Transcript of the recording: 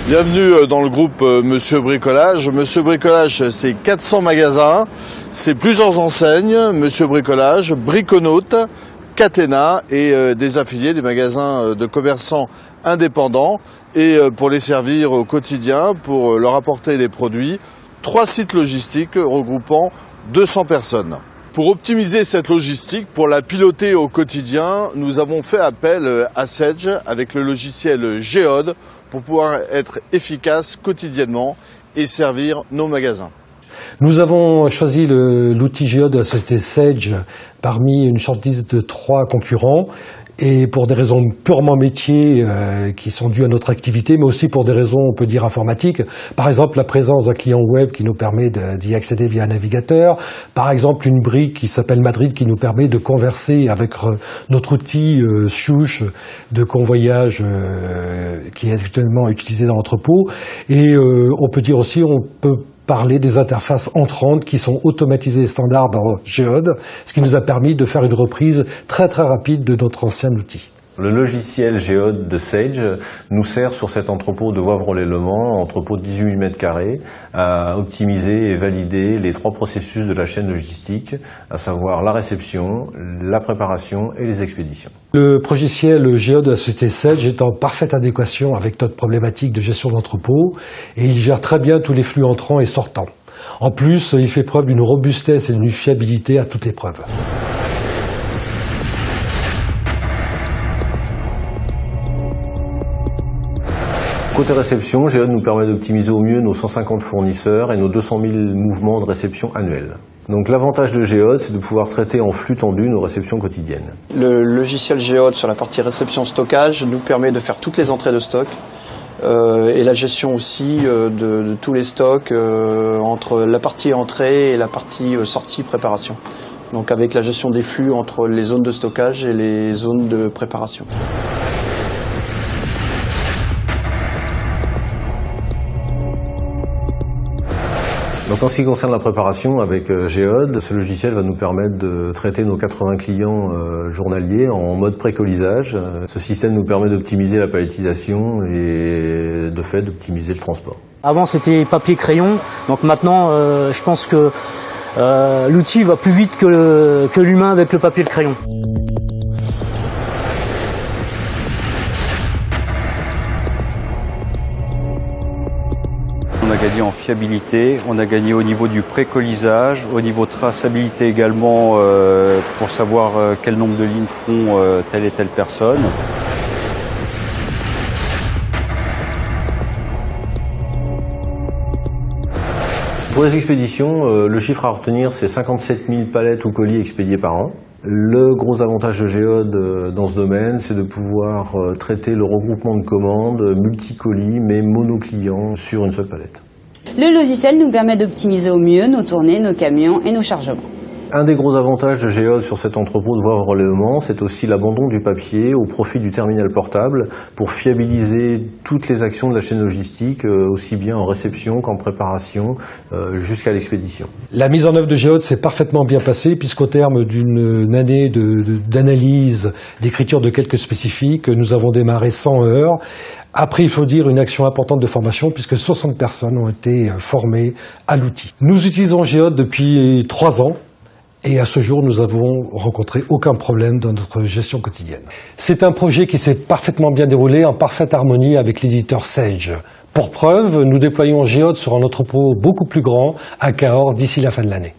Bienvenue dans le groupe Monsieur Bricolage. Monsieur Bricolage, c'est 400 magasins, c'est plusieurs enseignes, Monsieur Bricolage, Briconaute, Catena et des affiliés, des magasins de commerçants indépendants. Et pour les servir au quotidien, pour leur apporter des produits, 3 sites logistiques regroupant 200 personnes. Pour optimiser cette logistique, pour la piloter au quotidien, nous avons fait appel à Sage avec le logiciel Géode pour pouvoir être efficace quotidiennement et servir nos magasins. Nous avons choisi l'outil Géode de la société Sage parmi une shortlist de 3 concurrents. Et pour des raisons purement métiers qui sont dues à notre activité, mais aussi pour des raisons, on peut dire, informatiques. Par exemple, la présence d'un client web qui nous permet d'y accéder via un navigateur. Par exemple, une brique qui s'appelle Madrid qui nous permet de converser avec notre outil Chouche de convoyage qui est actuellement utilisé dans l'entrepôt. Et on peut dire aussi, on peut parler des interfaces entrantes qui sont automatisées et standards dans Géode, ce qui nous a permis de faire une reprise très rapide de notre ancien outil. Le logiciel Géode de Sage nous sert sur cet entrepôt de Wavre-lès-Le Mans, entrepôt de 18 m², à optimiser et valider les 3 processus de la chaîne logistique, à savoir la réception, la préparation et les expéditions. Le logiciel Géode de la société Sage est en parfaite adéquation avec notre problématique de gestion d'entrepôt et il gère très bien tous les flux entrants et sortants. En plus, il fait preuve d'une robustesse et d'une fiabilité à toute épreuve. Côté réception, Géode nous permet d'optimiser au mieux nos 150 fournisseurs et nos 200 000 mouvements de réception annuels. Donc l'avantage de Géode, c'est de pouvoir traiter en flux tendu nos réceptions quotidiennes. Le logiciel Géode sur la partie réception-stockage nous permet de faire toutes les entrées de stock et la gestion aussi de tous les stocks entre la partie entrée et la partie sortie préparation. Donc avec la gestion des flux entre les zones de stockage et les zones de préparation. Donc en ce qui concerne la préparation avec Géode, ce logiciel va nous permettre de traiter nos 80 clients journaliers en mode précolisage. Ce système nous permet d'optimiser la palettisation et de fait d'optimiser le transport. Avant c'était papier-crayon, donc maintenant je pense que l'outil va plus vite que l'humain avec le papier et le crayon. On a gagné en fiabilité, on a gagné au niveau du précolisage, au niveau de traçabilité également pour savoir quel nombre de lignes font telle et telle personne. Pour les expéditions, le chiffre à retenir c'est 57 000 palettes ou colis expédiés par an. Le gros avantage de Géode dans ce domaine, c'est de pouvoir traiter le regroupement de commandes multicolis mais monoclients sur une seule palette. Le logiciel nous permet d'optimiser au mieux nos tournées, nos camions et nos chargements. Un des gros avantages de Géode sur cet entrepôt de Wavre-lès-Le Mans, c'est aussi l'abandon du papier au profit du terminal portable pour fiabiliser toutes les actions de la chaîne logistique, aussi bien en réception qu'en préparation jusqu'à l'expédition. La mise en œuvre de Géode s'est parfaitement bien passée puisqu'au terme d'une année d'analyse, d'écriture de quelques spécifiques, nous avons démarré 100 heures. Après, il faut dire une action importante de formation puisque 60 personnes ont été formées à l'outil. Nous utilisons Géode depuis 3 ans. Et à ce jour, nous n'avons rencontré aucun problème dans notre gestion quotidienne. C'est un projet qui s'est parfaitement bien déroulé, en parfaite harmonie avec l'éditeur Sage. Pour preuve, nous déployons Géode sur un entrepôt beaucoup plus grand à Cahors d'ici la fin de l'année.